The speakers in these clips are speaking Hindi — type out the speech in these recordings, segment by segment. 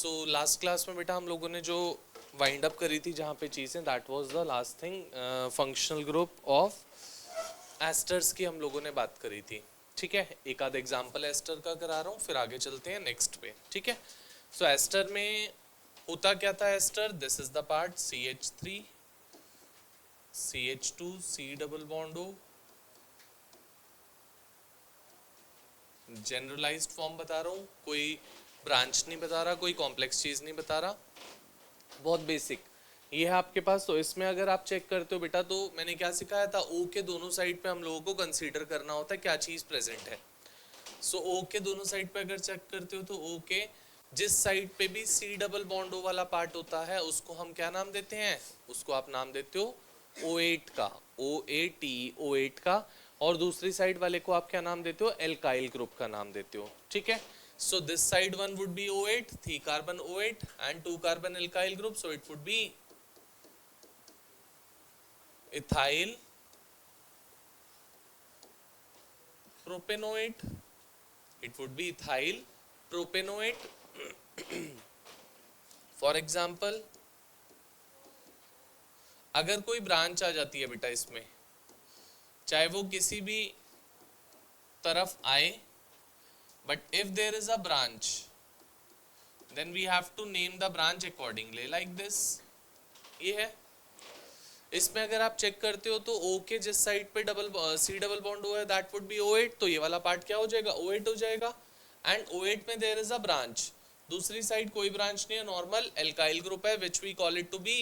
सो लास्ट क्लास में बेटा हम लोगों ने जो वाइंड अप करी थी जहाँ पे चीज़ें, that was the last thing, functional group of esters की हम लोगों ने बात करी थी। ठीक है, एक आध एग्जांपल एस्टर का करा रहा हूँ, फिर आगे चलते हैं नेक्स्ट पे। ठीक है, सो एस्टर में होता क्या था ester, this is the part CH3 CH2 C double bond O, generalised form बता रहा हूँ, कोई ब्रांच नहीं बता रहा, कोई कॉम्प्लेक्स चीज़ नहीं बता रहा, बहुत बेसिक ये है आपके पास। तो इसमें अगर आप चेक करते हो बेटा, तो मैंने क्या सिखाया था, O के दोनों साइड पे हम लोगों को कंसीडर करना होता है क्या चीज़ प्रेजेंट है। सो O के दोनों साइड पे अगर चेक करते हो तो O के जिस साइड पे भी C डबल बॉन्ड O वाला पार्ट होता है उसको हम क्या नाम देते हैं, उसको आप नाम देते हो O8 का, OAT O8 का, और दूसरी साइड वाले को आप क्या नाम देते हो, एल्काइल ग्रुप का नाम देते हो। ठीक है, so this side one would be O8, 3 carbon O8 and 2 carbon alkyl group, so it would be ethyl propanoate, it would be ethyl propanoate। For example अगर कोई ब्रांच आ जाती है बेटा इसमें, चाहे वो किसी भी तरफ आए, but if there is a branch then we have to name the branch accordingly like this। ये है, इसमें अगर आप चेक करते हो तो O के जिस साइड पे C डबल बॉन्ड O है दैट वुड बी O8, तो ये वाला पार्ट क्या हो जाएगा, O8 हो जाएगा। एंड O8 में देयर इज अ ब्रांच, दूसरी साइड कोई ब्रांच नहीं है, नॉर्मल एल्काइल ग्रुप है, which we call it to be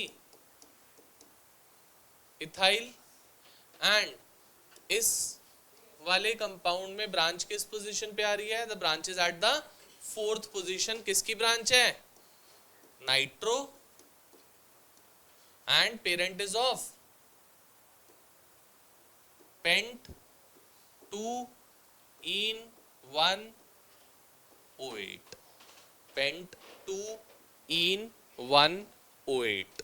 ethyl. And इस वाले कंपाउंड में ब्रांच किस पोजीशन पे आ रही है, the branch is at the fourth position. किसकी ब्रांच है, nitro, and parent is of pent 2 in 1 O8, pent 2 in 1 O8।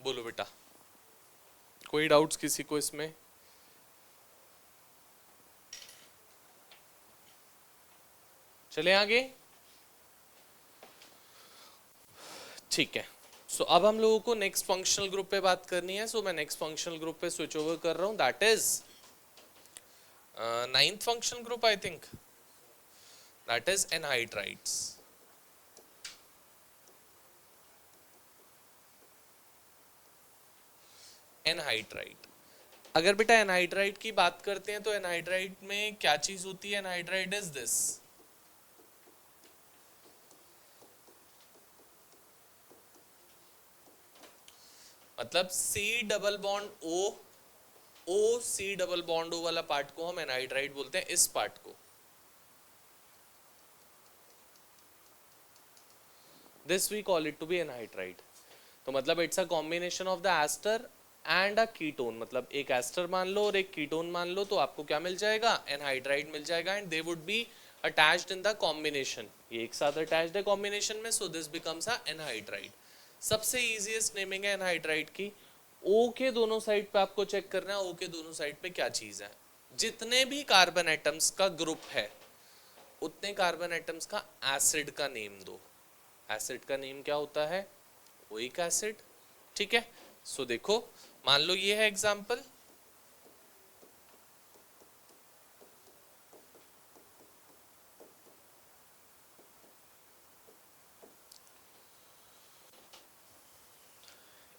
बोलो बेटा, कोई डाउट्स किसी को इसमें? चले आगे। ठीक है, सो अब हम लोगों को नेक्स्ट फंक्शनल ग्रुप पे बात करनी है। सो मैं नेक्स्ट फंक्शनल ग्रुप पे स्विच ओवर कर रहा हूं, that is 9th functional group, I think that is anhydrides. Anhydride, अगर बेटा एनहाइड्राइड की बात करते हैं तो एनहाइड्राइड में क्या चीज होती है, एनहाइड्राइड इज दिस, मतलब C double bond O C double bond O वाला पार्ट को हम एनहाइड्राइड बोलते हैं, इस पार्ट को। This we call it to be anhydride. तो मतलब it's a combination of the ester and a ketone, मतलब एक एस्टर मान लो और एक कीटोन मान लो, तो आपको क्या मिल जाएगा, एनहाइड्राइड मिल जाएगा। And they would be attached in the combination, ये एक साथ अटैच्ड है कॉम्बिनेशन में, so this becomes a anhydride. सबसे इजीएस्ट नेमिंग है एनहाइड्राइड की। O के दोनों साइड पे आपको चेक करना है, O के दोनों साइड पे क्या चीज है, जितने भी कार्बन एटम्स का ग्रुप है उतने कार्बन एटम्स का एसिड का नेम दो। एसिड का नेम क्या होता है, ओइक एसिड। ठीक है, सो देखो मान लो ये है एग्जांपल,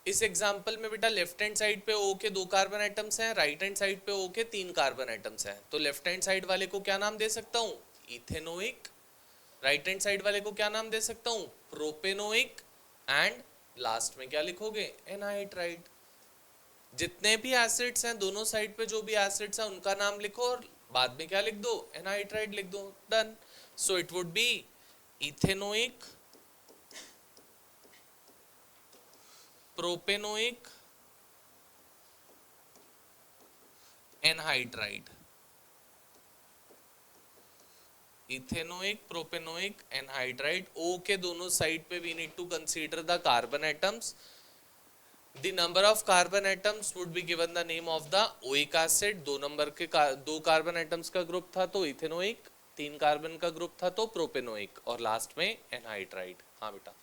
इस एग्जांपल में बेटा लेफ्ट हैंड साइड पे O के 2 कार्बन एटम्स हैं, राइट हैंड साइड पे O के 3 कार्बन एटम्स हैं। तो लेफ्ट हैंड साइड वाले को क्या नाम दे सकता हूँ, इथेनोइक। राइट हैंड साइड वाले को क्या नाम दे सकता हूँ, प्रोपेनोइक। एंड लास्ट में क्या लिखोगे, एनहाइड्राइड। जितने भी एसिड्स हैं दोनों साइड पे, जो भी एसिड्स हैं उनका नाम लिखो और बाद में क्या लिख दो, एनहाइड्राइड लिख दो, done. So it would be ethanoic, propanoic, anhydride. Ethanoic, propanoic, anhydride. O के दोनों साइड पे we need to consider the carbon atoms. The number of carbon atoms would be given the name of the oic acid। 2 number के 2 कार्बन एटम्स का ग्रुप था तो इथेनोइक, 3 कार्बन का ग्रुप था तो प्रोपेनोइक, और लास्ट में एनहाइड्राइड। हाँ बेटा,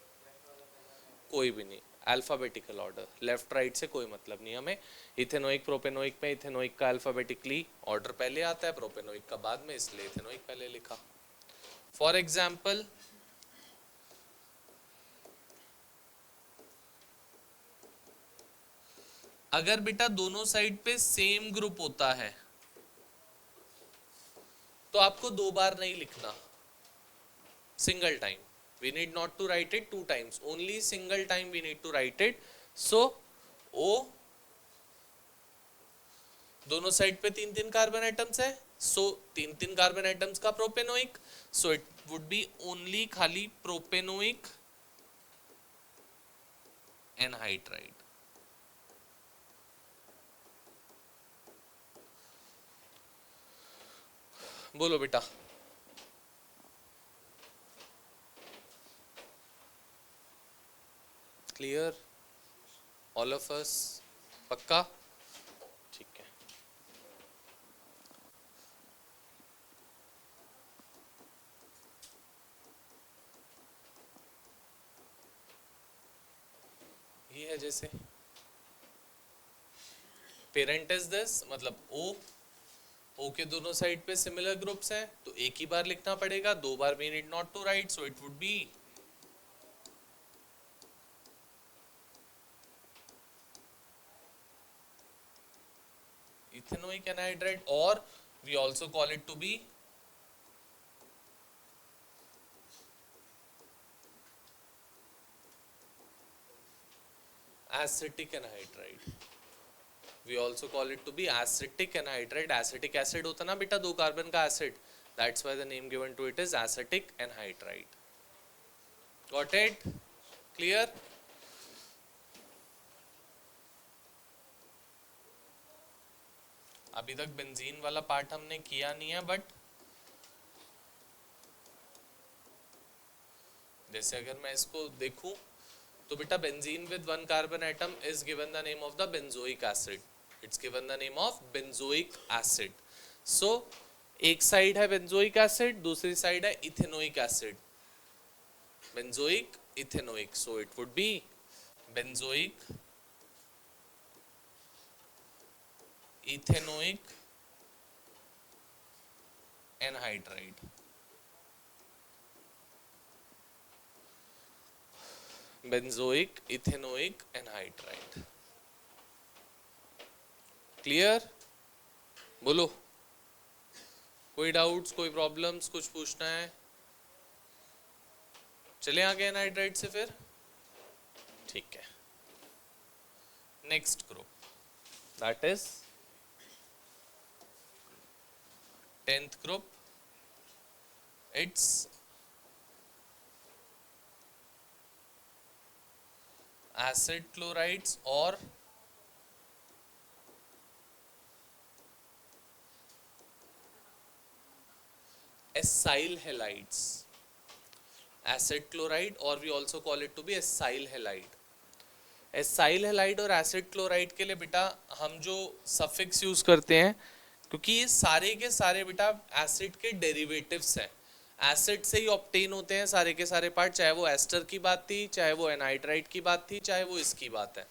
कोई भी नहीं, अल्फाबेटिकल ऑर्डर, लेफ्ट राइट से कोई मतलब नहीं हमें। इथेनोइक प्रोपेनोइक में इथेनोइक का अल्फाबेटिकली ऑर्डर पहले आता है, प्रोपेनोइक का बाद में, इसलिए इथेनोइक पहले लिखा। फॉर एग्जाम्पल, अगर बेटा दोनों साइड पे सेम ग्रुप होता है तो आपको 2 बार नहीं लिखना, single time. we need not to write it 2 times, only single time we need to write it. so O, दोनों साइड पे 3-3 कार्बन एटम्स है, सो 3-3 कार्बन एटम्स का propanoic, so it would B only खाली प्रोपेनोइक एनहाइड्राइड। बोलो बेटा, क्लियर ऑल ऑफ अस, पक्का? ठीक है, ये है जैसे पेरेंट इज दिस, मतलब ओ के दोनों साइड पे सिमिलर ग्रुप्स हैं तो एक ही बार लिखना पड़ेगा, 2 बार we need not to write, so it would be ethanoic anhydride, or we also call it to be acetic anhydride. We also call it to be acetic anhydride. Acetic acid होता ना बेटा 2 कार्बन का acid, that's why the name given to it is acetic anhydride. Got it? Clear? अभी तक बेंजीन वाला पार्ट हमने किया नहीं है, बट जैसे अगर मैं इसको देखूं तो बेटा benzene with 1 carbon atom is given the name of the benzoic acid, it's given the name of benzoic acid. So एक साइड है बेंजोइक एसिड, दूसरी साइड है ethanoic acid, benzoic ethanoic, so it would be benzoic ethanoic anhydride. Benzoic ethanoic anhydride. Clear? बोलो, कोई डाउट्स, कोई प्रॉब्लम्स, कुछ पूछना है? चले आगे एनहाइड्राइड से फिर, ठीक है। Next group that is 10th group, it's acid chlorides or acyl halides. Acid chloride, or we also call it to be acyl halide. Acyl halide और एसिड क्लोराइड के लिए बेटा हम जो सफिक्स यूज करते हैं, क्योंकि ये सारे के सारे बेटा एसिड के डेरिवेटिव्स हैं, एसिड से ही ऑब्टेन होते हैं सारे के सारे पार्ट, चाहे वो एस्टर की बात थी, चाहे वो एनहाइड्राइड की बात थी, चाहे वो इसकी बात है,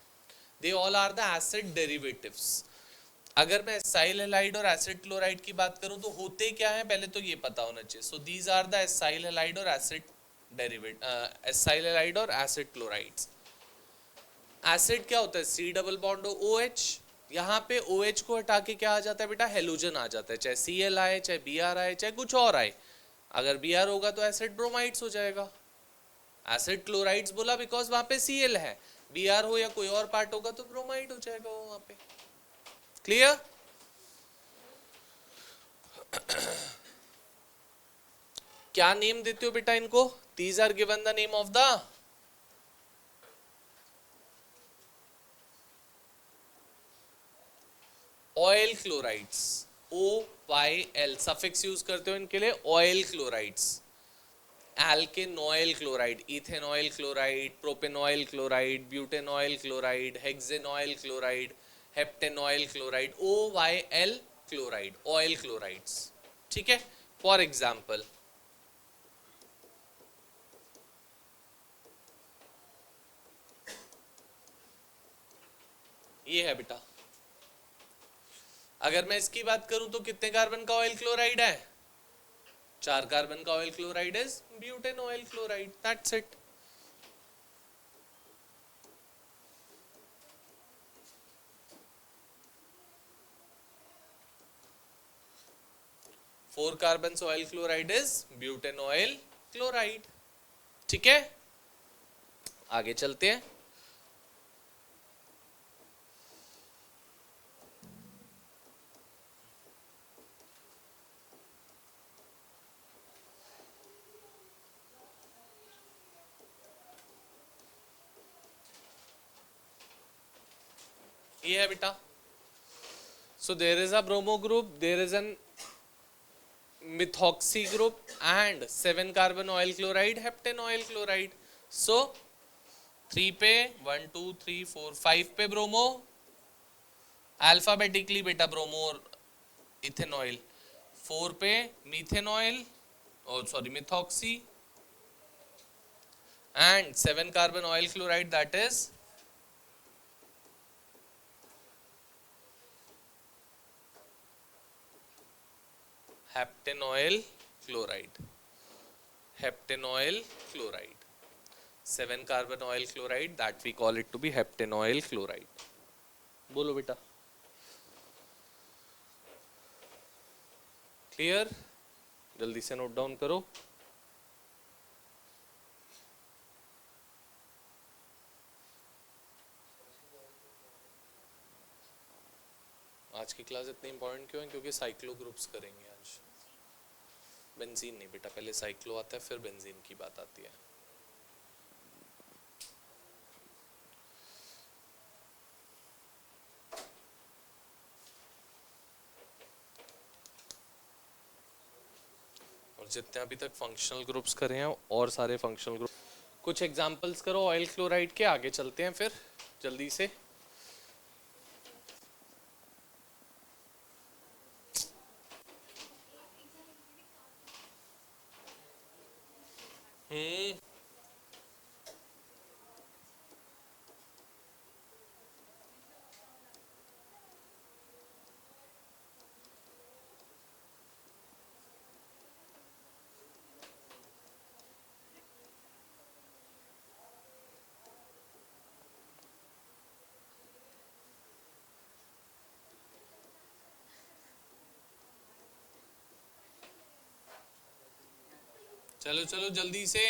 they all are the acid derivatives. अगर मैं एसाइल हैलाइड और एसिड क्लोराइड की बात करूं तो होते क्या है पहले तो ये पता होना चाहिए। So these are the acyl halide और एसिड एसाइल हैलाइड और एसिड क्लोराइड्स। एसिड क्या होता है? C double bond O H, यहाँ पे ओ एच को हटा के क्या आ जाता है बेटा? हेलोजन आ जाता है, चाहे सी एल आए, चाहे बी आर आए, चाहे कुछ और आए। अगर बी आर होगा तो एसिड ब्रोमाइड्स हो जाएगा। एसिड क्लोराइड्स बोला बिकॉज वहां पे सी एल है, बी आर हो या कोई और पार्ट होगा तो ब्रोमाइड हो जाएगा वो वहां पे। क्लियर? क्या नेम देते हो बेटा इनको? These are given the name of the oyl chlorides, OYL suffix use करते हो इनके लिए, oyl chlorides, alkanoyl chloride, ethanoyl chloride, propanoyl chloride, butanoyl chloride, hexanoyl chloride, heptanoyl chloride, OYL chloride, oyl chlorides. ठीक है, फॉर एग्जाम्पल ये है बेटा, अगर मैं इसकी बात करूं तो कितने कार्बन का ऑयल क्लोराइड है? 4 कार्बन का oil chloride is butane oil chloride, that's it. 4 carbon oil chloride is butane oil chloride. ठीक है, आगे चलते हैं। ये है बेटा, so there is a bromo group, there is an methoxy group and 7 carbon oil chloride, heptane oil chloride। so 3 पे 1 2 3 4 5 पे ब्रोमो, अल्फाबेटिकली बेटा ब्रोमो और इथेनॉइल। 4 पे मीथेनॉइल और sorry methoxy and 7 carbon oil chloride that is heptanoyl chloride, heptanoyl chloride, 7 carbon oil chloride that we call it to be heptanoyl chloride। बोलो बेटा, क्लियर? जल्दी से नोट डाउन करो। आज की क्लास इतनी इंपॉर्टेंट क्यों है? क्योंकि साइक्लो ग्रुप्स करेंगे आज, बेंजीन नहीं बेटा, पहले साइक्लो आता है फिर बेंजीन की बात आती है। और जितने अभी तक फंक्शनल ग्रुप्स करे हैं और सारे फंक्शनल ग्रुप, कुछ एग्जांपल्स करो ऑयल क्लोराइड के, आगे चलते हैं फिर जल्दी से। चलो चलो जल्दी से।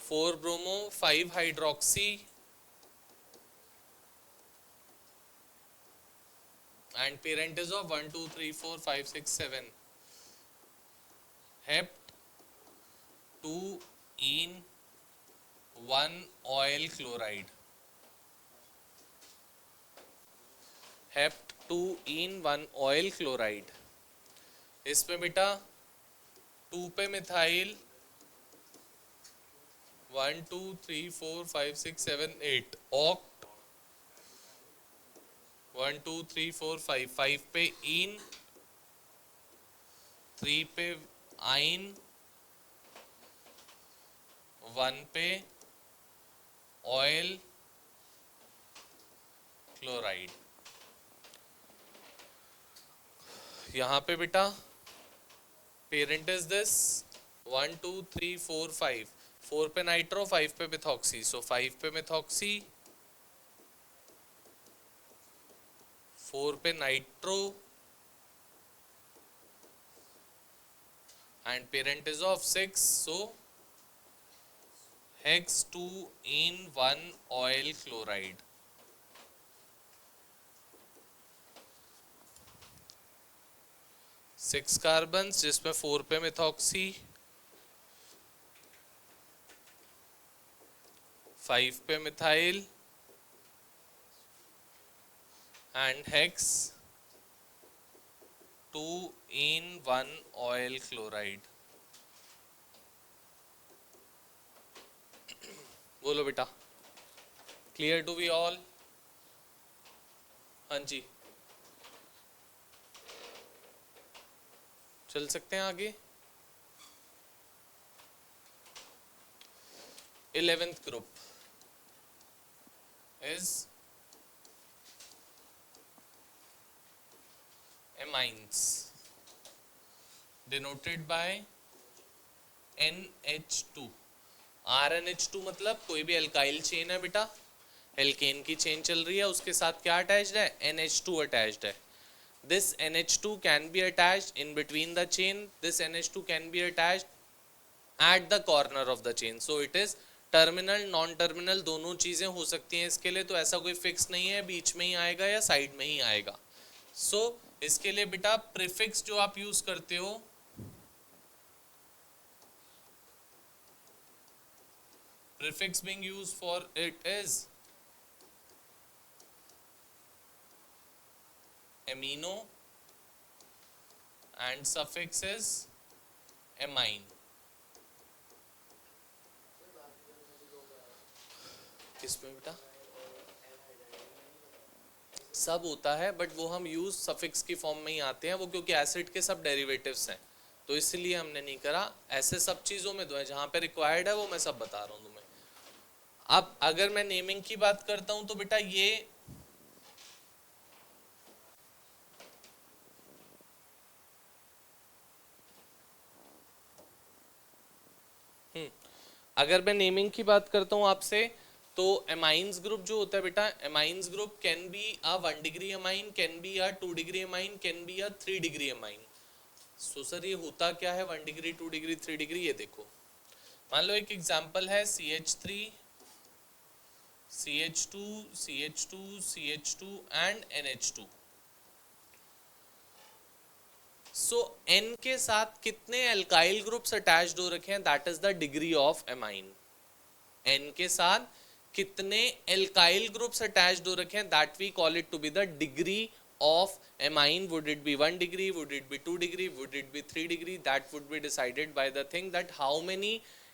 Four bromo 5 hydroxy and parent is of 1 2 3 4 5 6 7 hept 2 in 1 oil chloride, hept 2 in 1 oil chloride। इसमें बेटा 2 पे मिथाइल 1 2 3 4 5 6 7 8 ऑक्ट 1 2 3 4 5 5 पे इन 3 पे आइन 1 पे ऑयल क्लोराइड। यहाँ पे बेटा पेरेंट इज दिस 1 2 3 4 5, 4 पे नाइट्रो 5 पे मिथॉक्सी, सो 5 पे मिथॉक्सी 4 पे nitro and parent is of 6, so hex 2 in 1 oil chloride. Six carbon जिसमें 4 पे मिथॉक्सी 5 पे methyl and hex 2 in 1 oil chloride। बोलो बेटा, क्लियर टू बी ऑल? हाँ जी, चल सकते हैं आगे। 11th group is amines denoted by NH2। RNH2 मतलब कोई भी एल्काइल चेन है बेटा, एल्केन की चेन चल रही है, उसके साथ क्या अटैच्ड है? NH2 अटैच्ड है। This NH2 can be attached in between the chain, this NH2 can be attached at the corner of the chain, so it is terminal non terminal दोनों चीजें हो सकती हैं इसके लिए, तो ऐसा कोई फिक्स नहीं है बीच में ही आएगा या साइड में ही आएगा। सो इसके लिए बेटा प्रीफिक्स जो आप यूज करते हो, prefix being used for it is amino and suffix is amine। किसमें बेटा? सब होता है बट वो हम यूज सफिक्स की फॉर्म में ही आते हैं, वो क्योंकि एसिड के सब डेरिवेटिव्स हैं तो इसलिए हमने नहीं करा। ऐसे सब चीज़ों में दो है जहाँ पे रिक्वायर्ड है वो मैं सब बता रहा हूँ तुम्हें। अब अगर मैं नेमिंग की बात करता हूँ तो बेटा ये अगर मैं नेमिंग की बात करता हूँ आपसे तो एमाइंस ग्रुप जो होता है बेटा, amines group can be a 1 degree amine, can be a 2 degree amine, can be a 3 degree amine. So sir ये होता क्या है 1 डिग्री 2 डिग्री 3 डिग्री? ये देखो मान लो एक एग्जांपल है CH3 CH2 CH2 CH2 and NH2। So N के साथ कितने एल्काइल ग्रुप्स अटैच्ड हो रखे हैं, that is the degree of amine. N के साथ कितने एल्काइल ग्रुप्स अटैच्ड हो रखे हैं, that we call it to be the degree of amine। would it be 1 degree, would it be 2 degree, would it be 3 degree? That would be decided by the thing that how many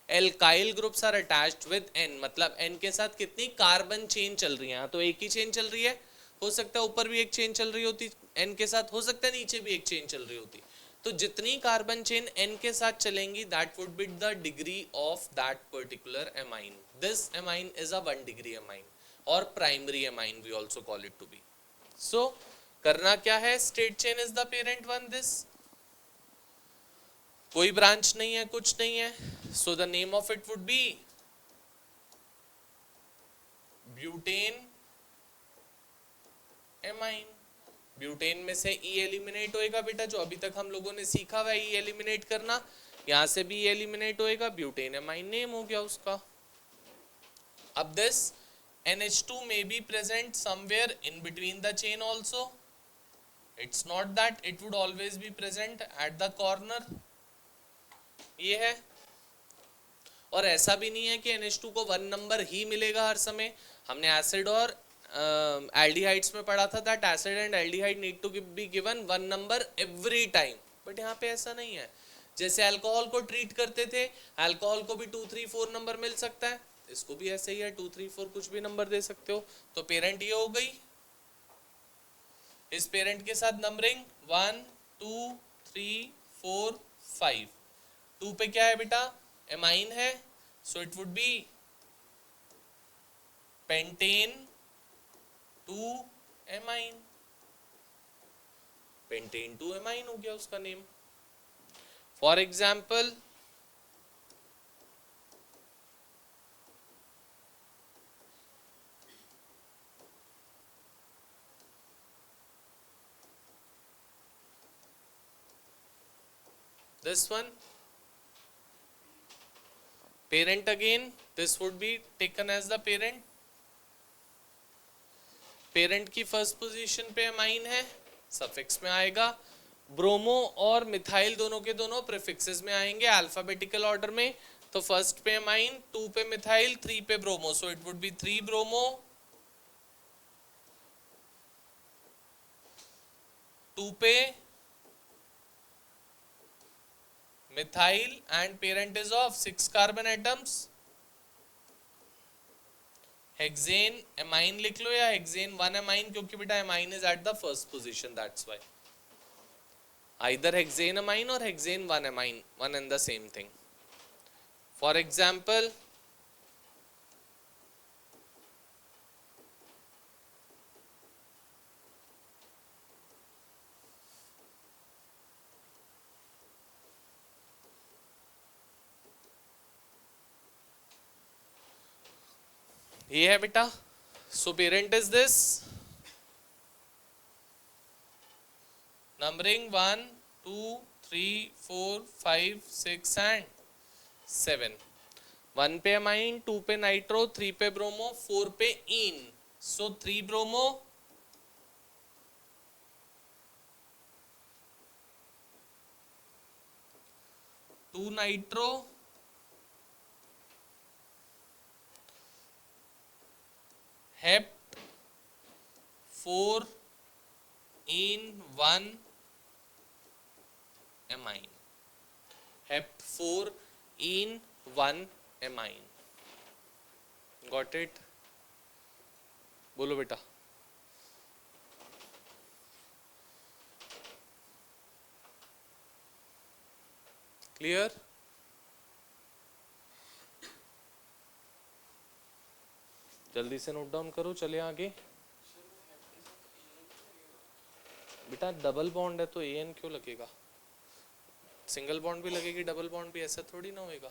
alkyl groups are attached with N। मतलब N के साथ कितनी कार्बन चेन चल रही है, तो एक ही चेन चल रही है, हो सकता है ऊपर भी एक चेन चल रही होती N के साथ, हो सकता है नीचे भी एक चेन चल रही होती। तो जितनी कार्बन चेन N के साथ चलेंगी that would be the degree of that particular amine। this amine is a 1 degree amine or primary amine we also call it to be। so करना क्या है, state chain is the parent one, this कोई ब्रांच नहीं है कुछ नहीं है, so the name of it would B butane amine. Butane में से ई एलिमिनेट होएगा बेटा, जो अभी तक हम लोगों ने सीखा हुआ है ई एलिमिनेट करना, यहां से भी एलिमिनेट होएगा, ब्यूटेन एमाइन नेम हो गया उसका। अब this NH2 may be present somewhere in between the chain also, it's not that it would always be present at the corner। ये है, और ऐसा भी नहीं है कि NH2 को 1 नंबर ही मिलेगा हर समय। हमने एसिड और एल्डिहाइड्स में पढ़ा था that acid and aldehyde need to be given 1 number every time, but यहाँ पे ऐसा नहीं है। जैसे अल्कोहल को ट्रीट करते थे, अल्कोहल को भी 2 3 4 नंबर मिल सकता है, इसको भी ऐसे ही है 2 3 4 कुछ भी नंबर दे सकते हो। तो पेरेंट ये हो गई, इस पेरेंट के साथ नंबरिंग 1 2 3 4 5। 2 पे क्या है बेटा, एमाइन है, सो it would B pentane 2 amine, pentane 2 amine हो गया उसका name. For example this one, parent again, this would be taken as the parent, parent की फर्स्ट पोजीशन पे अमाइन है, सफिक्स में आएगा। ब्रोमो और मिथाइल दोनों के दोनों प्रीफिक्सेस में आएंगे अल्फाबेटिकल ऑर्डर में। तो फर्स्ट पे अमाइन, 2 पे मिथाइल, 3 पे bromo, so it would be 3 bromo, 2 पे methyl and parent is of 6 carbon atoms. Hexane amine लिख लो या हेक्सेन 1 एमाइन, क्योंकि बेटा amine is at the first position, that's why. Either hexane amine और hexane 1 amine, one and the same thing. For example ये है बेटा, so parent is this, numbering 1 2 3 4 5 6 and 7। 1 पे अमाइन, 2 पे नाइट्रो, 3 पे ब्रोमो, 4 पे इन, सो 3 bromo, 2 nitro, hept 4 in 1 amine, hept 4 in 1 amine. Got it? बोलो बेटा। क्लियर? जल्दी से नोट डाउन करो, चले आगे। बेटा डबल बॉन्ड है तो एन क्यों लगेगा? सिंगल बॉन्ड भी लगेगी, डबल बॉन्ड भी, ऐसा थोड़ी ना होएगा।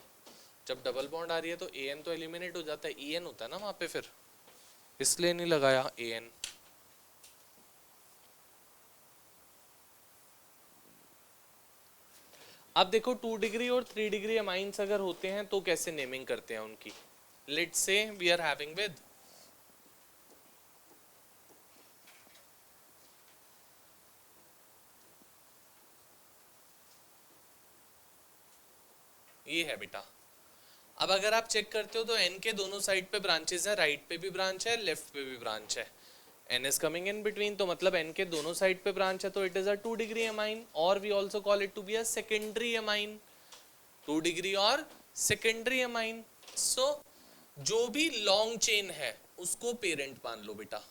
जब डबल बॉन्ड आ रही है तो एन तो एलिमिनेट हो जाता है, ईएन होता है ना वहां पे, फिर इसलिए नहीं लगाया एन। अब देखो 2 डिग्री और 3 डिग्री अमाइंस अगर होते हैं तो कैसे नेमिंग करते हैं उनकी। Let's say we are having with ये है बेटा। अब अगर आप चेक करते हो तो एन के दोनों साइड पे ब्रांचेस है, राइट पे भी ब्रांच है, लेफ्ट पे भी ब्रांच है, N is coming in between, तो मतलब एन के दोनों साइड पे ब्रांच है, तो it is a 2 degree amine, और we also call it to be a secondary amine. 2 degree और सेकेंडरी अमाइन। सो जो भी लॉन्ग चेन है उसको पेरेंट मान लो बेटा,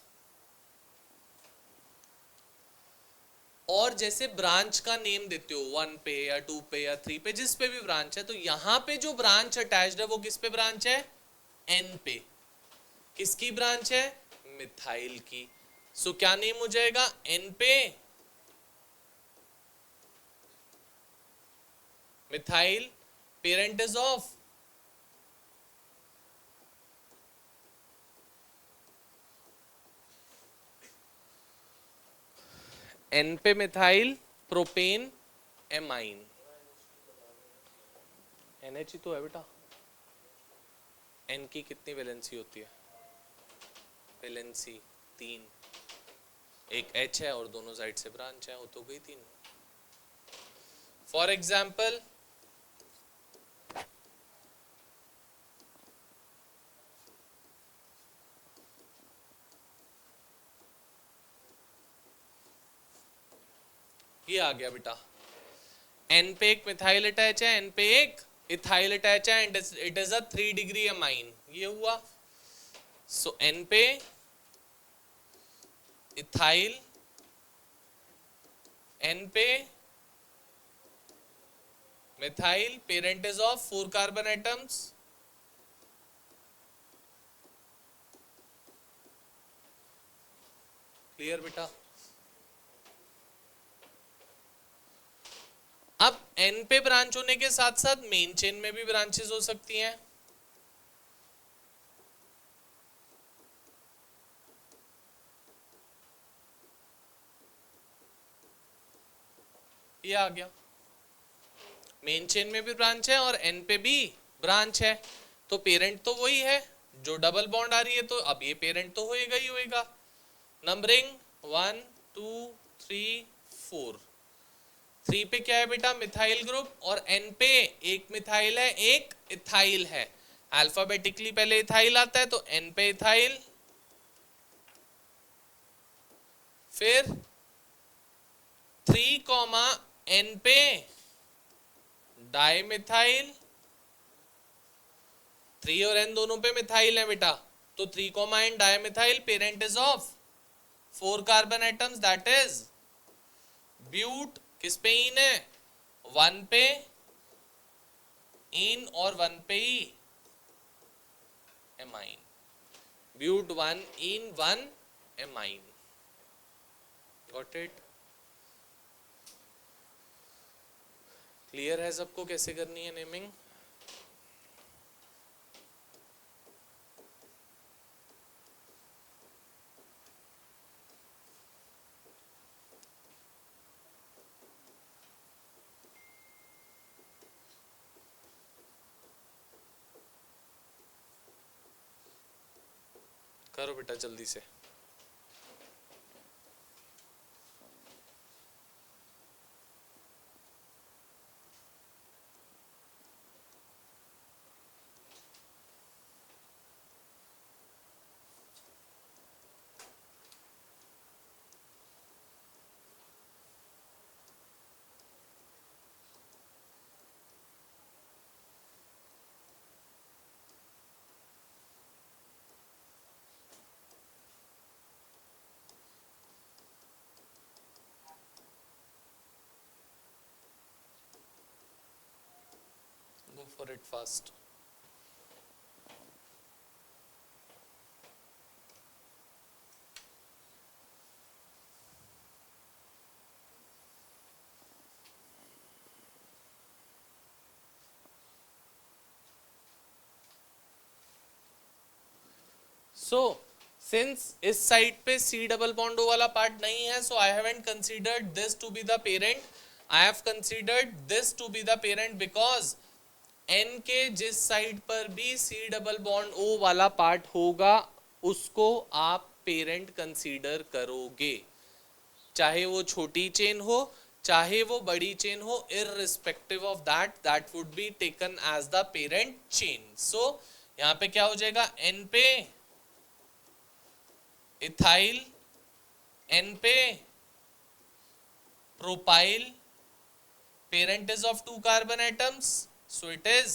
और जैसे ब्रांच का नेम देते हो 1 पे या 2 पे या 3 पे, जिस पे भी ब्रांच है, तो यहाँ पे जो ब्रांच अटैच्ड है वो किस पे ब्रांच है? एन पे। किसकी ब्रांच है? मिथाइल की। सो क्या नेम हो जाएगा? एन पे methyl, parent is of N पे मिथाइल प्रोपेन एमाइन। NH ही तो है बेटा। एन की कितनी वैलेंसी होती है? वैलेंसी 3, एक H है और दोनों साइड से ब्रांच है, हो तो गई 3। फॉर एग्जाम्पल ये आ गया बेटा, एन पे एक मिथाइल अटैच है, एन पे एक इथाइल अटैच है, and it is a 3 degree amine. ये हुआ। सो एन पे इथाइल, एन पे methyl, parent is of 4 carbon atoms, clear बेटा? अब एन पे ब्रांच होने के साथ साथ मेन चेन में भी ब्रांचेस हो सकती हैं। ये आ गया, मेन चेन में भी ब्रांच है और एन पे भी ब्रांच है, तो पेरेंट तो वही है, जो डबल बॉन्ड आ रही है तो अब ये पेरेंट तो होएगा ही होएगा। नंबरिंग 1 2 3 4। 3 पे क्या है बेटा? मिथाइल ग्रुप, और एन पे एक मिथाइल है एक इथाइल है। अल्फाबेटिकली पहले इथाइल आता है तो एन पे इथाइल, फिर 3 कॉमा एन पे डाइमिथाइल, 3 और एन दोनों पे मिथाइल है बेटा, तो 3 comma N dimethyl, parent is of 4 carbon atoms, that is but. किस पे इन है? 1 पे इन और 1 पे ही एमाइन, ब्यूट 1 इन 1 एमाइन। Got it? क्लियर है सबको कैसे करनी है नेमिंग? करो बेटा जल्दी से। Go for it fast. So since इस साइड पे C डबल बॉन्ड O वाला पार्ट नहीं है, so I haven't considered this to be the parent. I have considered this to be the parent because N के जिस साइड पर भी C डबल बॉन्ड O वाला पार्ट होगा उसको आप पेरेंट कंसीडर करोगे, चाहे वो छोटी चेन हो चाहे वो बड़ी चेन हो, irrespective of that, that would be taken as the parent chain. So यहाँ पे क्या हो जाएगा? N पे इथाइल, N पे propyl, parent is of 2 carbon atoms, so it is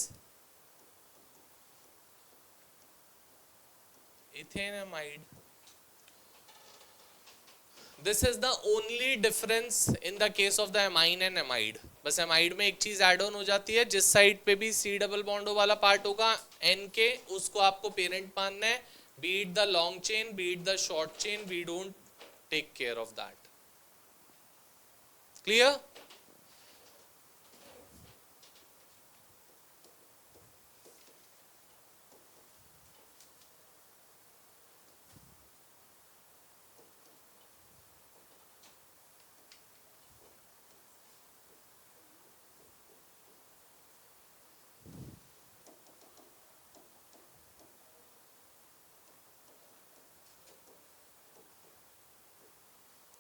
ethanamide. This is the only difference in the case of the amine and amide. बस amide में एक चीज ऐड ऑन हो जाती है, जिस साइड पे भी C डबल बॉन्ड वाला पार्ट होगा N के, उसको आपको पेरेंट मानना है, be it the long chain, be it the short chain, we don't take care of that. Clear?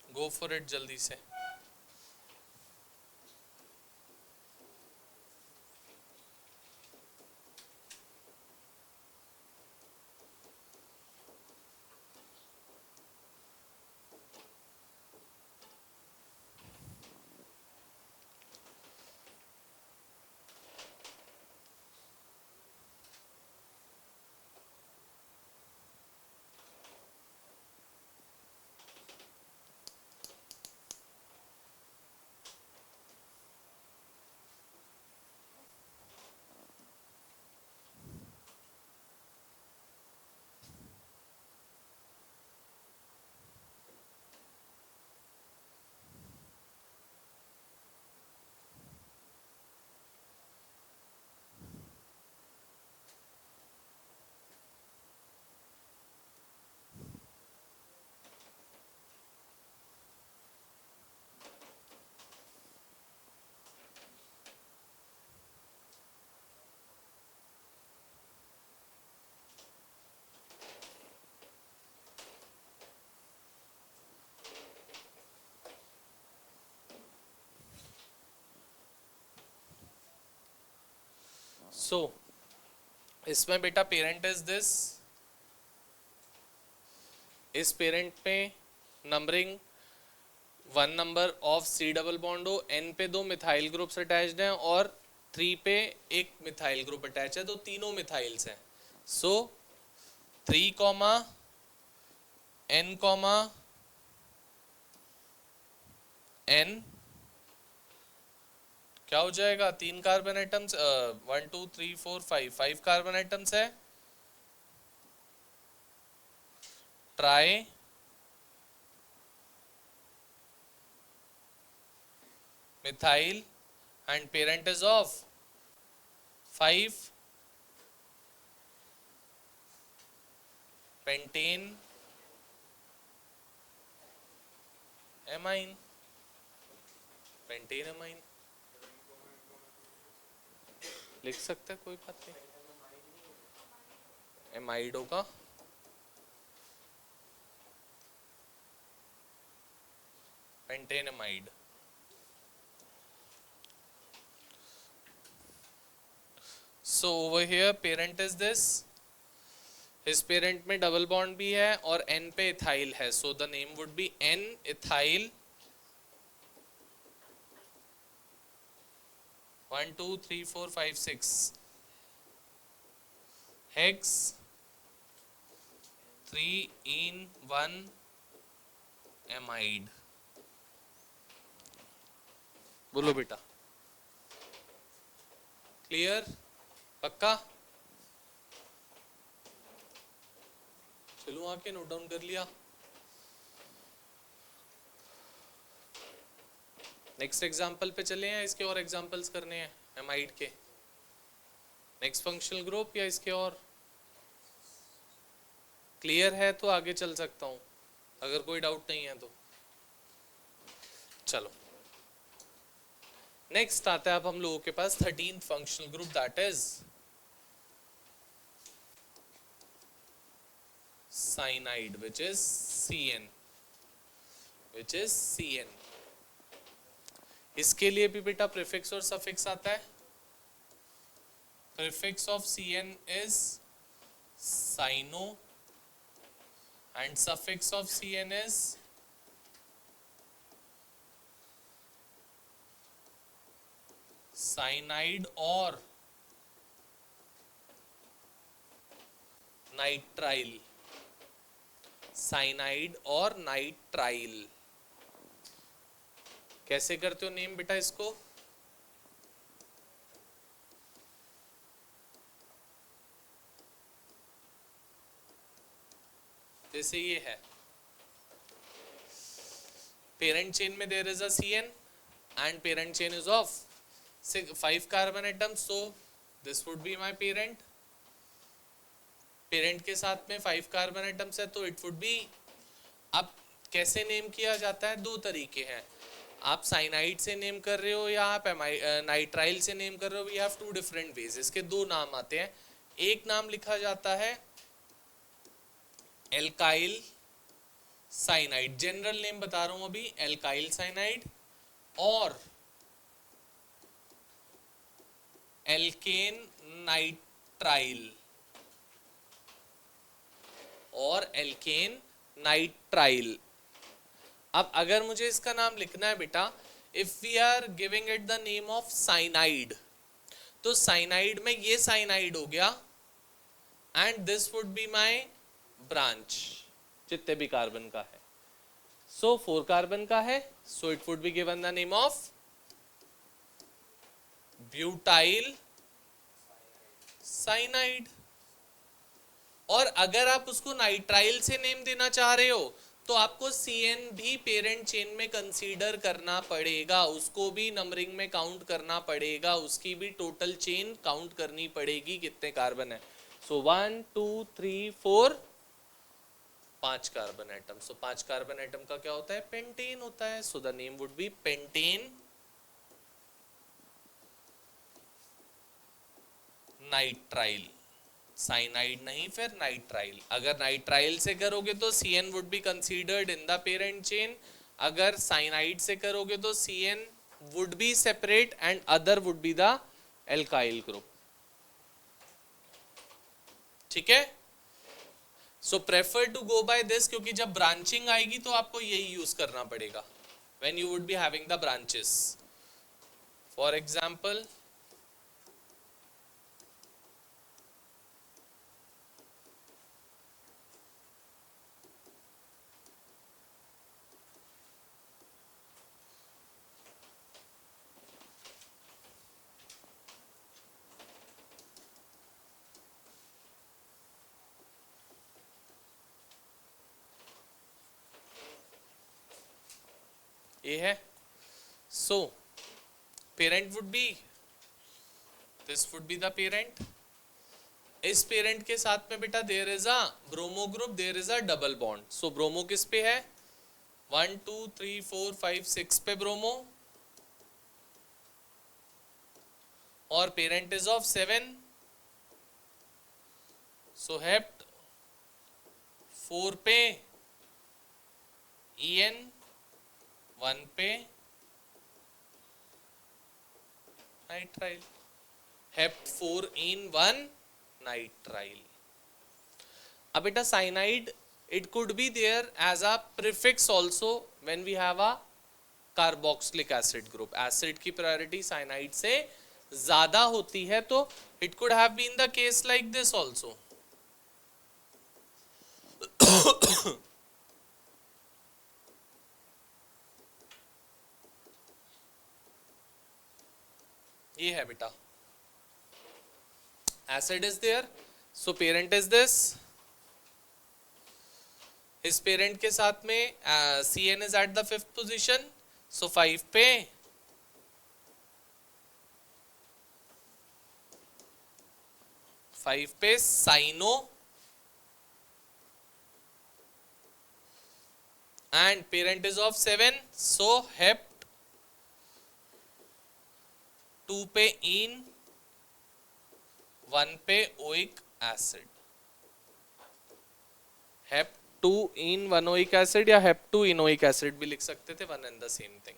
Go for it जल्दी से। सो इसमें बेटा पेरेंट इज दिस, इस पेरेंट में numbering 1 number of C double bond हो, n पे 2 मिथाइल ग्रुप्स अटैच्ड हैं और 3 पे एक मिथाइल ग्रुप अटैच है, तो तीनों मिथाइल्स हैं। सो 3 कॉमा n कॉमा n क्या हो जाएगा, 3 कार्बन एटम्स, 1 2 3 4 5 कार्बन एटम्स है, tri methyl and parent is of 5 pentane amine, pentane amine लिख सकते हैं, कोई बात नहीं, एमाइड होगा, pentane amide. So over here parent is this, his parent में डबल बॉन्ड भी है और n पे इथाइल है, so the name would be n ethyl 1 2 3 4 5 6 hex 3 in 1 amide। बोलो बेटा, क्लियर, पक्का? चलो आके नोट डाउन कर लिया। नेक्स्ट एग्जांपल पे चले हैं, इसके और एग्जांपल्स करने हैं एमाइड के, नेक्स्ट फंक्शनल ग्रुप या इसके और? क्लियर है तो आगे चल सकता हूं, अगर कोई डाउट नहीं है तो चलो। नेक्स्ट आता है अब हम लोगों के पास 13th functional group, that is cyanide, which is CN। इसके लिए भी बेटा प्रीफिक्स और सफिक्स आता है। Prefix of CN is cyano and suffix of CN is cyanide और नाइट्राइल, साइनाइड और नाइट्राइल। कैसे करते हो नेम बेटा इसको? जैसे ये है, पेरेंट चेन में there is a CN and parent chain is of 5 carbon atoms, so this would be my parent. Parent के साथ में 5 कार्बन एटम्स है तो इट वुड बी, अब कैसे नेम किया जाता है, दो तरीके हैं, आप साइनाइड से नेम कर रहे हो या आप नाइट्राइल से नेम कर रहे हो, वी हैव 2 डिफरेंट वेज। इसके 2 नाम आते हैं, एक नाम लिखा जाता है एल्काइल साइनाइड, जनरल नेम बता रहा हूं अभी, एल्काइल साइनाइड, और एल्केन नाइट्राइल, और एल्केन नाइट्राइल। अब अगर मुझे इसका नाम लिखना है बेटा, if we are giving it the name of cyanide, तो साइनाइड में ये साइनाइड हो गया and this would be my branch, जितने भी कार्बन का है, सो 4 कार्बन का है, सो it would be given the name of butyl cyanide. और अगर आप उसको नाइट्राइल से नेम देना चाह रहे हो तो आपको CN भी पेरेंट चेन में कंसीडर करना पड़ेगा, उसको भी नंबरिंग में काउंट करना पड़ेगा, उसकी भी टोटल चेन काउंट करनी पड़ेगी कितने कार्बन है। सो 1 2 3 4 5 कार्बन एटम, सो 5 कार्बन एटम का क्या होता है, पेंटेन होता है, so the name would be pentane nitrile, cyanide नहीं फिर नाइट्राइल। अगर नाइट्राइल से करोगे तो CN would be considered in the parent chain, अगर साइनाइड से करोगे तो CN would be separate and other would be the alkyl group. ठीक है। सो prefer to go by this, क्योंकि जब ब्रांचिंग आएगी तो आपको यही यूज करना पड़ेगा when you would be having the branches. For example ये है, so parent would be, this would be the parent. इस पेरेंट के साथ में बेटा there is a bromo group, there is a double bond. So bromo किस पे है, 1 2 3 4 5 6 पे ब्रोमो, और parent is of 7। So hept 4 पे, EN 1 पे नाइट्राइल, हेप्ट 4 इन 1 नाइट्राइल। अब बेटा cyanide it could be there as a prefix also when we have a carboxylic acid group। Acid की प्रायोरिटी साइनाइड से ज्यादा होती है, तो it could have been the case like this also। ये है बेटा, acid is there, so parent is this. इस पेरेंट के साथ में CN is at the 5th position, so 5 पे, cyano, and parent is of 7, so hept 2 पे इन 1 पे ओइक एसिड। हेप 2 इन 1 ओइक एसिड या हेप 2 इनोइक एसिड भी लिख सकते थे, one and the same thing.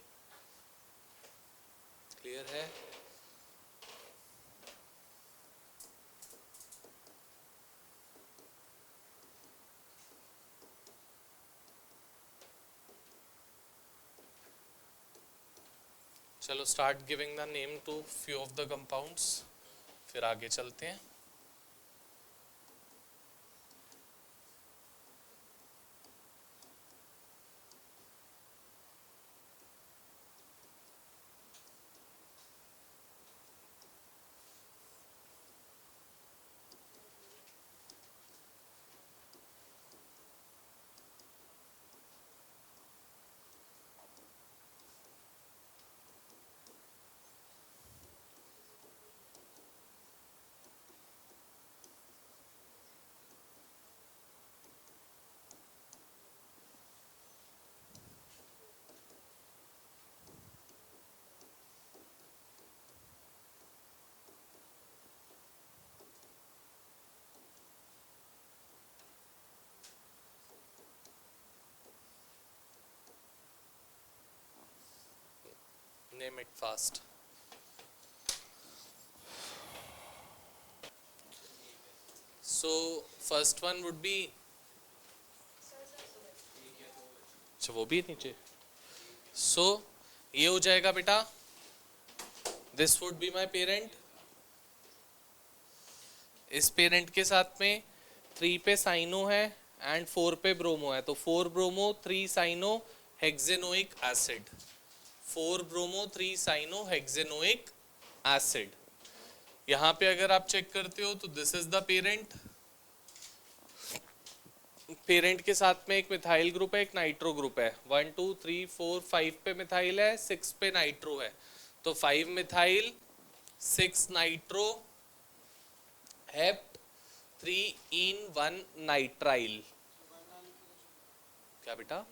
Clear है? चलो start giving the name to few of the compounds, फिर आगे चलते हैं। Name it fast. So first one would be, अच्छा वो भी है नीचे। So ये हो जाएगा बेटा, this would be my parent। इस पेरेंट के साथ में 3 पे साइनो है एंड 4 पे ब्रोमो है, तो 4 bromo 3 cyano hexanoic acid, 4 bromo 3 cyano hexanoic acid. यहाँ पे अगर आप चेक करते हो तो this is the parent, parent के साथ में एक मिथाइल ग्रुप है, एक नाइट्रो ग्रुप है। 1 2 3 4 5 पे मिथाइल है, 6 पे नाइट्रो है, तो 5 मिथाइल 6 नाइट्रो हेप्ट 3 इन 1 नाइट्राइल। क्या बेटा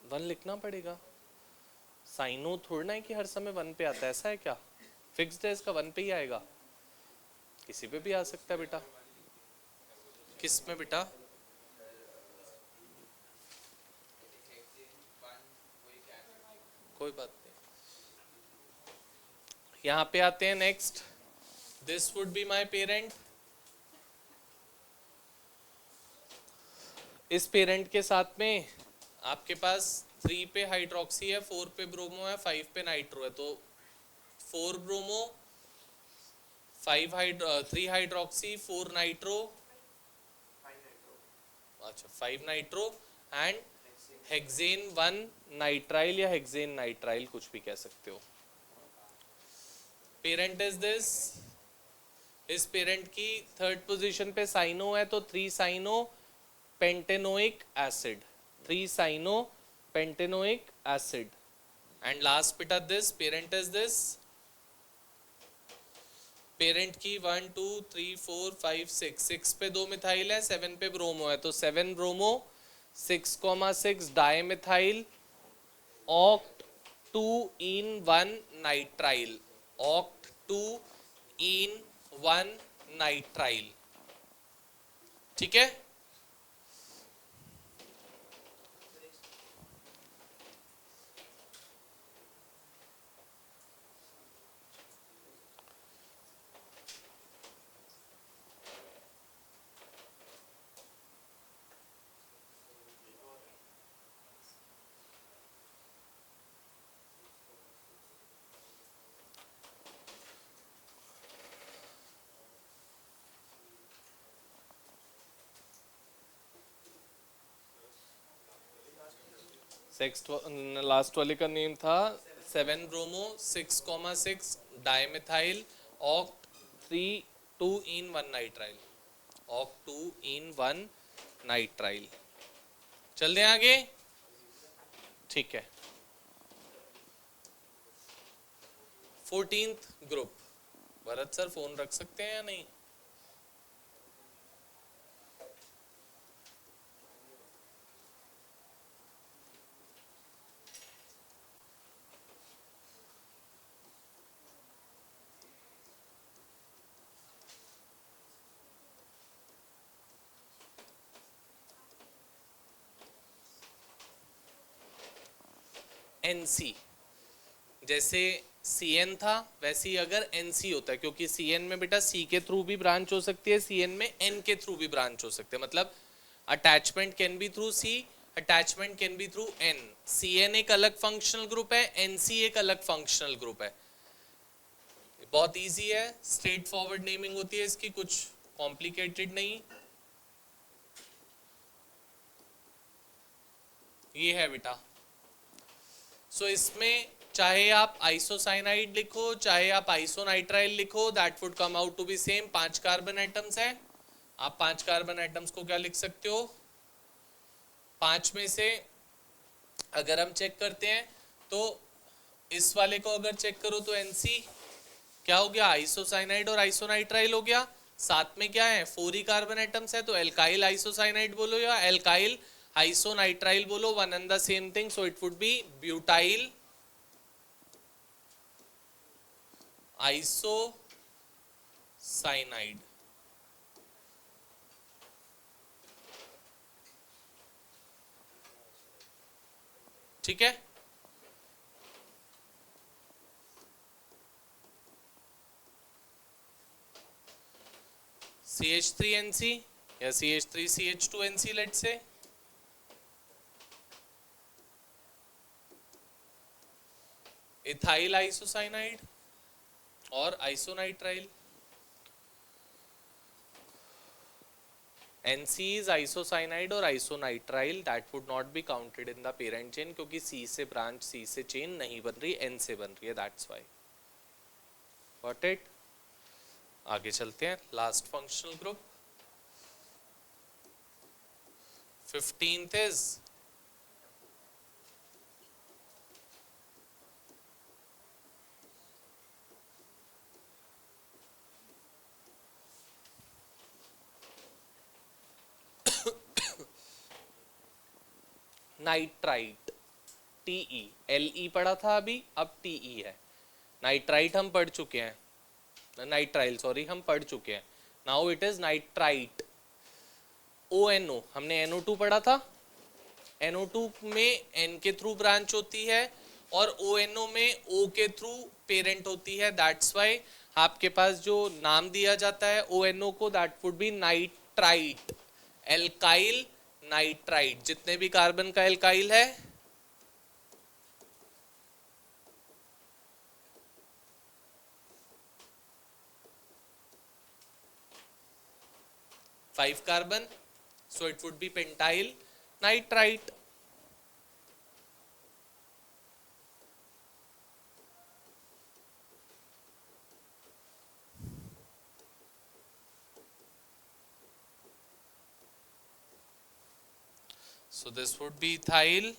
1 लिखना पड़ेगा, साइनो थोड़ा ना है कि हर समय 1 पे आता है, ऐसा है क्या? फिक्स्ड है इसका, 1 पे ही आएगा, किसी पे भी आ सकता है बेटा। किस में बेटा? कोई बात नहीं, यहाँ पे आते हैं next. This would be my parent, इस पेरेंट के साथ में आपके पास 3 पे हाइड्रोक्सी है, 4 पे ब्रोमो है, 5 पे नाइट्रो है, तो 4 ब्रोमो 3 हाइड्रोक्सी 4 नाइट्रो, अच्छा 5 नाइट्रो एंड हेक्सेन 1 नाइट्राइल या हेक्सेन नाइट्राइल कुछ भी कह सकते हो। पेरेंट इज दिस, इस पेरेंट की थर्ड पोजीशन पे साइनो है तो 3 cyano pentanoic acid, 3 cyano pentanoic acid and last बेटा this parent is this, parent की 1 2 3 4 5 6, 6 पे 2 मिथाइल है, 7 पे ब्रोमो है, तो 7 ब्रोमो 6,6 डाइमिथाइल ऑक्ट 2 इन 1 नाइट्राइल, ऑक्ट 2 इन 1 नाइट्राइल, ठीक है। लास्ट वाले का नेम था 7 ब्रोमो 6,6 डाइमिथाइल ऑक्ट 3 2 इन 1 नाइट्राइल, ऑक्ट 2 इन 1 नाइट्राइल। चल दें आगे, ठीक है। 14th group, Bharat sir phone रख सकते हैं या नहीं? NC, जैसे CN था वैसे ही अगर NC होता है, क्योंकि CN में बेटा C के थ्रू भी ब्रांच हो सकती है, CN में N के थ्रू भी ब्रांच हो सकते हैं, मतलब attachment can be through C, attachment can be through N। CN एक अलग फंक्शनल ग्रुप है, NC एक अलग फंक्शनल ग्रुप है। बहुत इजी है, स्ट्रेट फॉरवर्ड नेमिंग होती है इसकी, कुछ कॉम्प्लिकेटेड नहीं। ये है बेटा, सो इसमें चाहे आप आइसोसाइनाइड लिखो चाहे आप आइसोनाइट्राइल लिखो, that would come out to be same. 5 carbon atoms है, आप 5 कार्बन एटम्स को क्या लिख सकते हो, 5 में से अगर हम चेक करते हैं तो इस वाले को अगर चेक करो तो NC क्या हो गया, आइसोसाइनाइड और आइसोनाइट्राइल हो गया। साथ में क्या है, 4 ही कार्बन एटम्स है, तो एल्काइल आइसोसाइनाइड बोलो या एल्काइल आइसोनाइट्राइल बोलो, one and the same thing, so it would B butyl isocyanide. ठीक है, CH3NC या CH3CH2NC let's say, ethyl isocyanide और आइसोनाइट्राइल। NC is isocyanide और isonitrile, that would not be counted in the parent chain क्योंकि C से ब्रांच, C से चेन नहीं बन रही, N से बन रही है, that's why। Got it? आगे चलते हैं, last functional group 15th is nitrite, TE, LE पढ़ा था अभी, अब TE है। नाइट्राइट हम पढ़ चुके हैं, नाइट्राइल सॉरी हम पढ़ चुके हैं, now it is nitrite. ONO हमने NO2 पढ़ा था, NO2 में N के थ्रू ब्रांच होती है और ONO में O के थ्रू पेरेंट होती है, दैट्स वाई आपके पास जो नाम दिया जाता है ONO को, that would B nitrite, alkyl nitrite, जितने भी कार्बन का एल्काइल है 5 carbon, so it would be pentyl nitrite. So this would be ethyl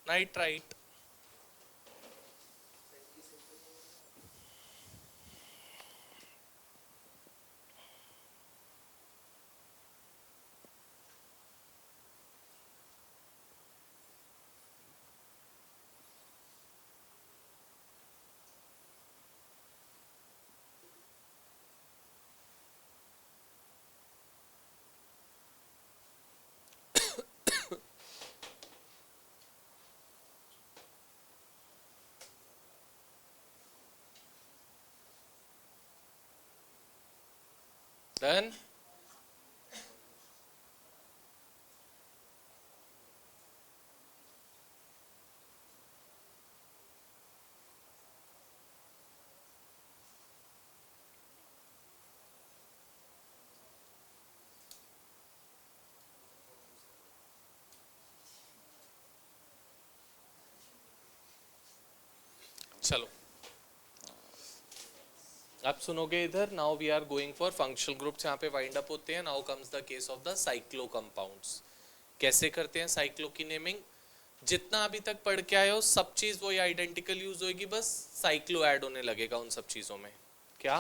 nitrite. Done. चलो अब सुनोगे इधर. Now we are going for functional groups. यहाँ पे वाइंड अप होते हैं. Now comes the case of the cyclo compounds. कैसे करते हैं साइक्लो की नेमिंग? जितना अभी तक पढ़ के आए हो सब चीज वही आइडेंटिकल यूज होगी, बस साइक्लो ऐड होने लगेगा उन सब चीजों में. क्या?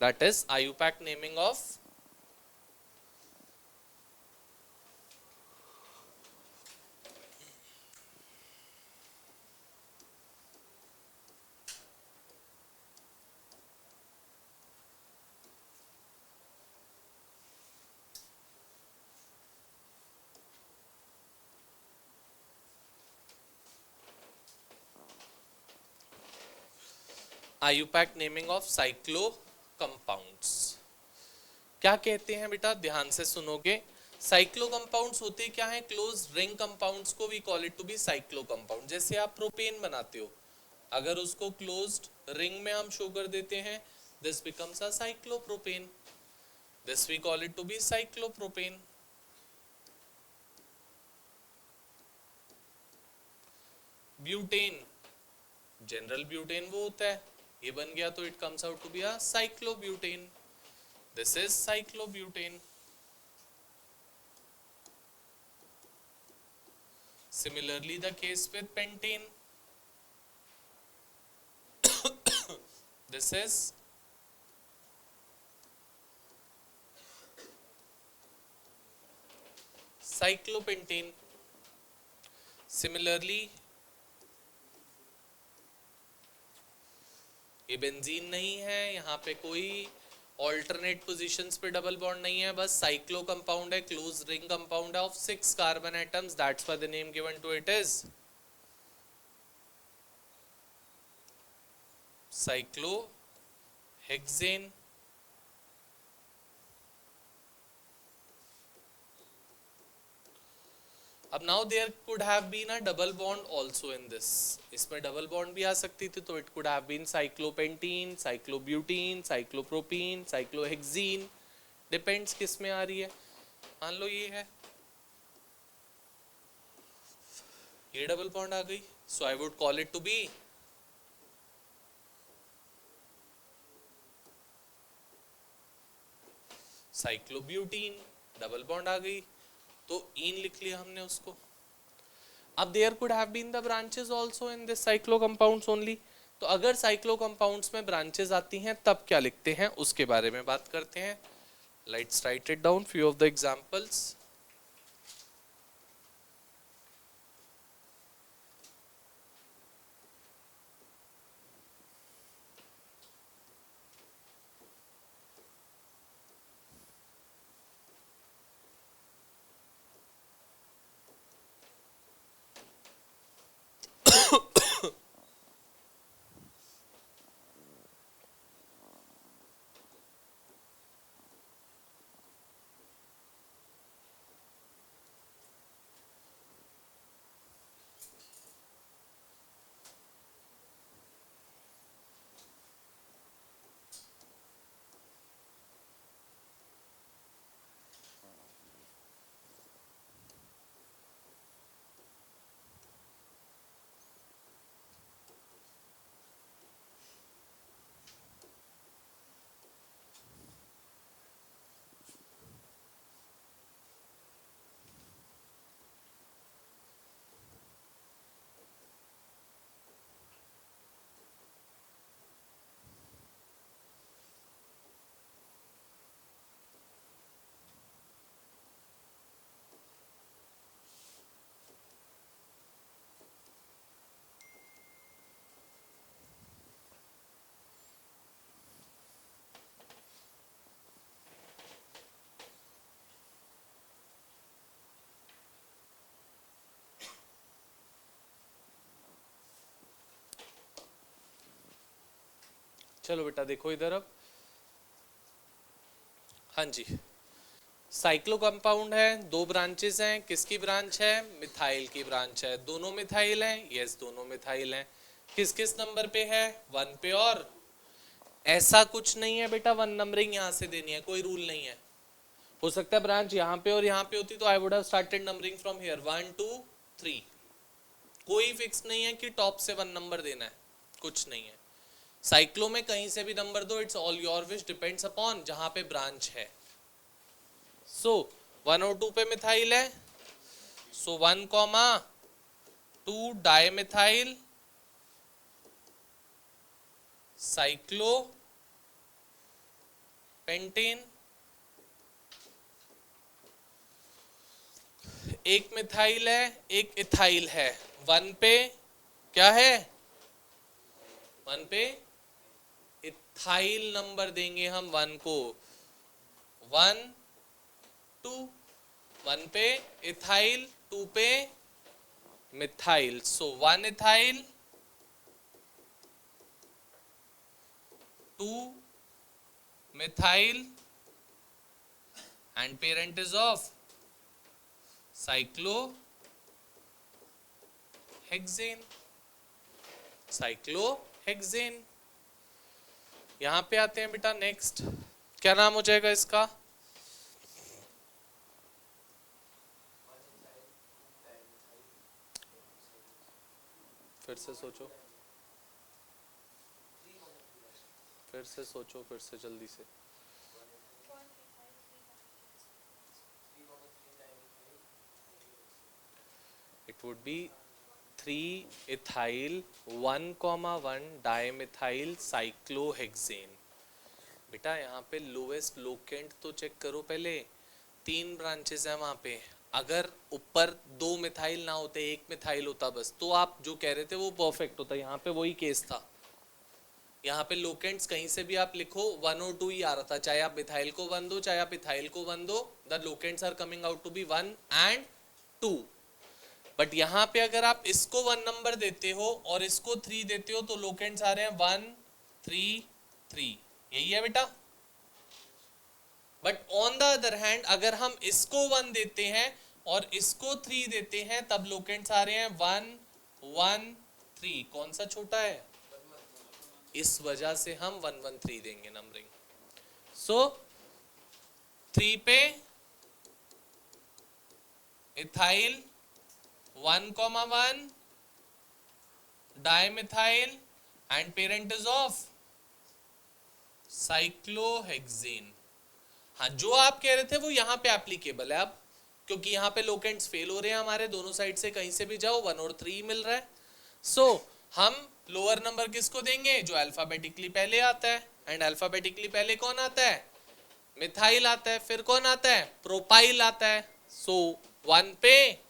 That is IUPAC naming of IUPAC naming of cyclo compounds. क्या कहते हैं बेटा? ध्यान से सुनोगे. साइक्लो कंपाउंड्स होते क्या है? क्लोज रिंग कंपाउंड्स को we call it to be cyclo compound. जैसे आप प्रोपेन बनाते हो, अगर उसको क्लोज्ड रिंग में हम शो कर देते हैं, this becomes a cyclopropane. This we call it to be cyclopropane. Butane, general butane वो होता है, ये बन गया तो it comes out to be a cyclobutane. This is cyclobutane. Similarly, the case with pentane. This is cyclopentane. Similarly, ये बेंजीन नहीं है, यहाँ पे कोई ऑल्टरनेट पोजीशंस पे डबल बॉन्ड नहीं है, बस साइक्लो कंपाउंड है, क्लोज रिंग कंपाउंड है of 6 carbon atoms. That's why the name given to it is cyclohexane. अब now there could have been a double bond also in this. इसमें डबल बॉन्ड भी आ सकती थी, तो it could have been cyclopentene, cyclobutene, cyclopropene, cyclohexene. Depends किस में आ रही है. मान लो ये है, ये डबल बॉन्ड आ गई, so I would call it to be cyclobutene. Double bond आ गई तो इन लिख लिया हमने उसको. अब there could have been the branches also in this cyclo compounds only. तो अगर साइक्लो कंपाउंड्स में ब्रांचेस आती हैं तब क्या लिखते हैं उसके बारे में बात करते हैं. Let's write it down, few of the examples. चलो बेटा देखो इधर अब। हाँ जी, साइक्लो कंपाउंड है, दो ब्रांचेस हैं, किसकी ब्रांच है? मिथाइल की ब्रांच है। दोनों मिथाइल हैं? यस, दोनों मिथाइल हैं। किस किस नंबर पे है? 1 पे। और ऐसा कुछ नहीं है बेटा 1 नंबरिंग यहाँ से देनी है, कोई रूल नहीं है। हो सकता है ब्रांच यहाँ पे और यहाँ पे होती तो I would have started numbering from here 1 2 3। कोई फिक्स नहीं है कि टॉप से 1 नंबर देना है, कुछ नहीं है। साइक्लो में कहीं से भी नंबर दो, it's all your wish, depends upon जहां पे ब्रांच है। सो 1 और 2 पे मिथाइल है, सो 1, 2 डाइमिथाइल साइक्लो पेंटेन। एक मिथाइल है, एक इथाइल है। 1 पे क्या है? 1 पे इथाइल नंबर देंगे हम 1 को। 1 2, 1 पे इथाइल, 2 पे methyl. So 1 ethyl, 2 methyl and parent is of cyclohexane। Cyclohexane. यहां पे आते हैं बेटा नेक्स्ट, क्या नाम हो जाएगा इसका? फिर से सोचो, फिर से सोचो, फिर से जल्दी से। It would be 3 ethyl 1,1 dimethyl cyclohexane. बेटा यहाँ पे लोएस्ट लोकेंट तो चेक करो पहले, 3 ब्रांचेस हैं वहां पे। अगर ऊपर 2 मिथाइल ना होते, 1 मिथाइल होता बस, तो आप जो कह रहे थे वो परफेक्ट होता। यहाँ पे वही केस था। यहाँ पे लोकेंट्स कहीं से भी आप लिखो 1 और 2 ही आ रहा था, चाहे आप मिथाइल को 1 दो, चाहे आप इथाइल को 1 दो, the locants are coming out to be 1 and 2। But यहाँ पे अगर आप इसको 1 नंबर देते हो और इसको 3 देते हो, तो लोकेंट्स आ रहे हैं 1 3 3। यही है बेटा। But on the other hand अगर हम इसको 1 देते हैं और इसको 3 देते हैं, तब लोकेंट्स आ रहे हैं 1 1 3। कौन सा छोटा है? इस वजह से हम 1 1 3 देंगे नंबरिंग। सो 3 पे ethyl 1,1 dimethyl and parent is of cyclohexane. हाँ, जो आप कह रहे थे वो यहाँ पे एप्लीकेबल है अब, क्योंकि यहाँ पे लोकेंट्स फेल हो रहे हैं हमारे, दोनों साइड से कहीं से भी जाओ 1 और 3 मिल रहा है। सो हम लोअर नंबर किसको देंगे? जो अल्फाबेटिकली पहले आता है। एंड अल्फाबेटिकली पहले कौन आता है? मिथाइल आता है। फिर कौन आता है? प्रोपाइल आता है। सो 1 पे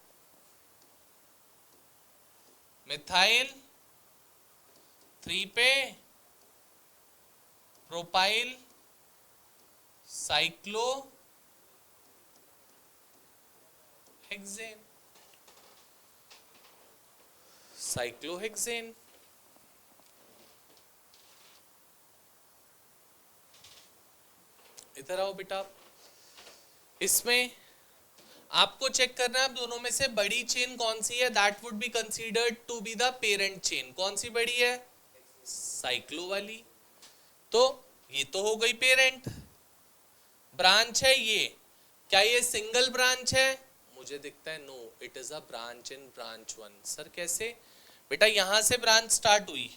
मिथाइल, 3 पे प्रोपाइल साइक्लोहेक्सेन। साइक्लोहेक्सेन। इधर आओ बेटा। इसमें आपको चेक करना है अब दोनों में से बड़ी चेन कौन सी है, that would be considered to be the parent chain. कौन सी बड़ी है? साइक्लो वाली। तो ये तो हो गई पेरेंट ब्रांच है ये। क्या ये सिंगल ब्रांच है? मुझे दिखता है no, it is a branch in branch 1। Sir कैसे? बेटा यहां से ब्रांच स्टार्ट हुई,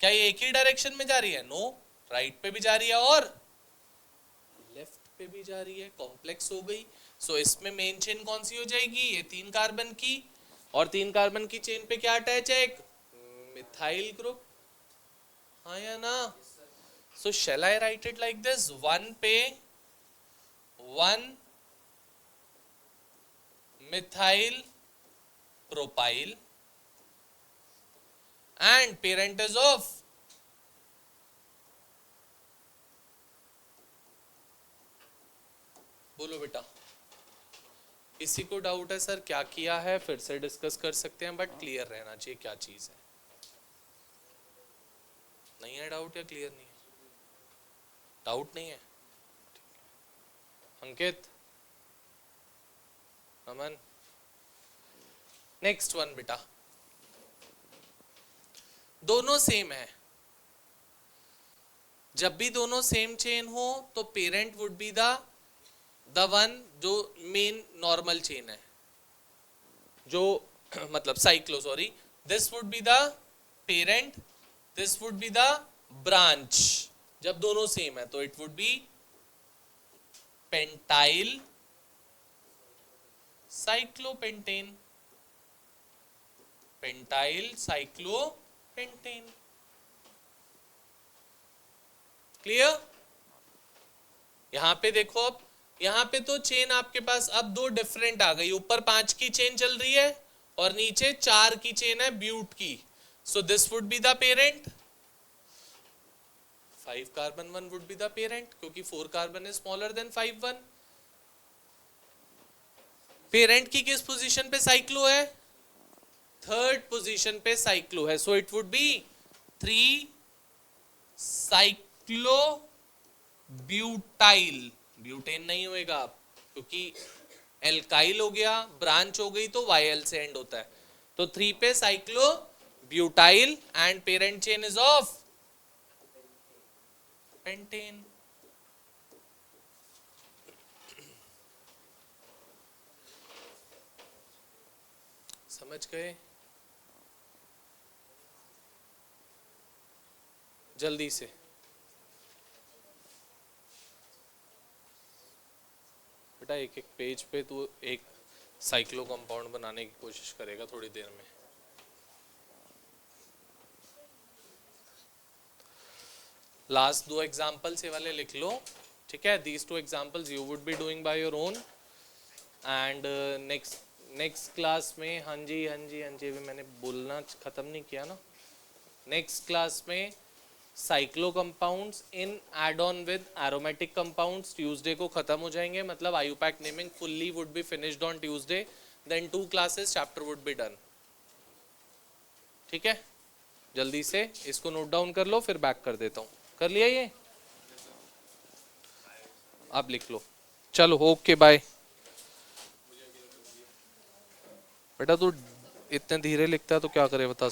क्या ये एक ही डायरेक्शन में जा रही है? नो, राइट पे भी जा रही है और लेफ्ट पे भी जा रही है, कॉम्प्लेक्स हो गई। सो इसमें मेन चेन कौन सी हो जाएगी? ये 3 कार्बन की, और 3 कार्बन की चेन पे क्या अटैच है? एक मिथाइल ग्रुप। हाँ या ना? सो शैल आई राइट इट लाइक दिस, 1 पे 1 methyl propyl and parent is of बोलो बेटा। किसी को डाउट है सर क्या किया है? फिर से डिस्कस कर सकते हैं, बट क्लियर रहना चाहिए क्या चीज है। नहीं है डाउट या क्लियर नहीं है? डाउट नहीं है? अंकित, अमन, नेक्स्ट वन बेटा, दोनों सेम है। जब भी दोनों सेम चेन हो तो parent would be the one जो मेन नॉर्मल चेन है, जो मतलब cyclo, sorry, this would be the parent, this would be the branch. जब दोनों सेम है तो it would B pentyl cyclopentane, pentyl cyclopentane. Clear? यहां पे देखो, अब यहां पे तो चेन आपके पास अब दो डिफरेंट आ गई, ऊपर 5 की चेन चल रही है और नीचे 4 की चेन है ब्यूट की। सो this would be the parent, 5 carbon 1 would be the parent, क्योंकि 4 carbon is smaller than 5 1। Parent की किस पोजीशन पे साइक्लो है? थर्ड पोजीशन पे साइक्लो है। सो it would be 3 cyclo butyl, butane नहीं होएगा आप, क्योंकि एल्काइल हो गया, ब्रांच हो गई तो YL से एंड होता है। तो 3 पे cyclo butyl and parent chain is of pentane. समझ गए? जल्दी से बेटा, एक एक पेज पे तू एक साइक्लो कंपाउंड बनाने की कोशिश करेगा थोड़ी देर में। लास्ट 2 एग्जाम्पल्स ये वाले लिख लो, ठीक है? These 2 examples you would be doing by your own and next class में, हाँ जी अभी मैंने बोलना खत्म नहीं किया ना। नेक्स्ट क्लास में cyclo compounds in add on with aromatic compounds Tuesday को खत्म हो जाएंगे, मतलब IUPAC naming fully would be finished on Tuesday, then 2 classes chapter would be done. ठीक है, जल्दी से इसको नोट डाउन कर लो, फिर बैक कर देता हूँ। कर लिया ये? आप लिख लो। चलो ओके बाय। बेटा तू इतने धीरे लिखता है तो क्या करे बता।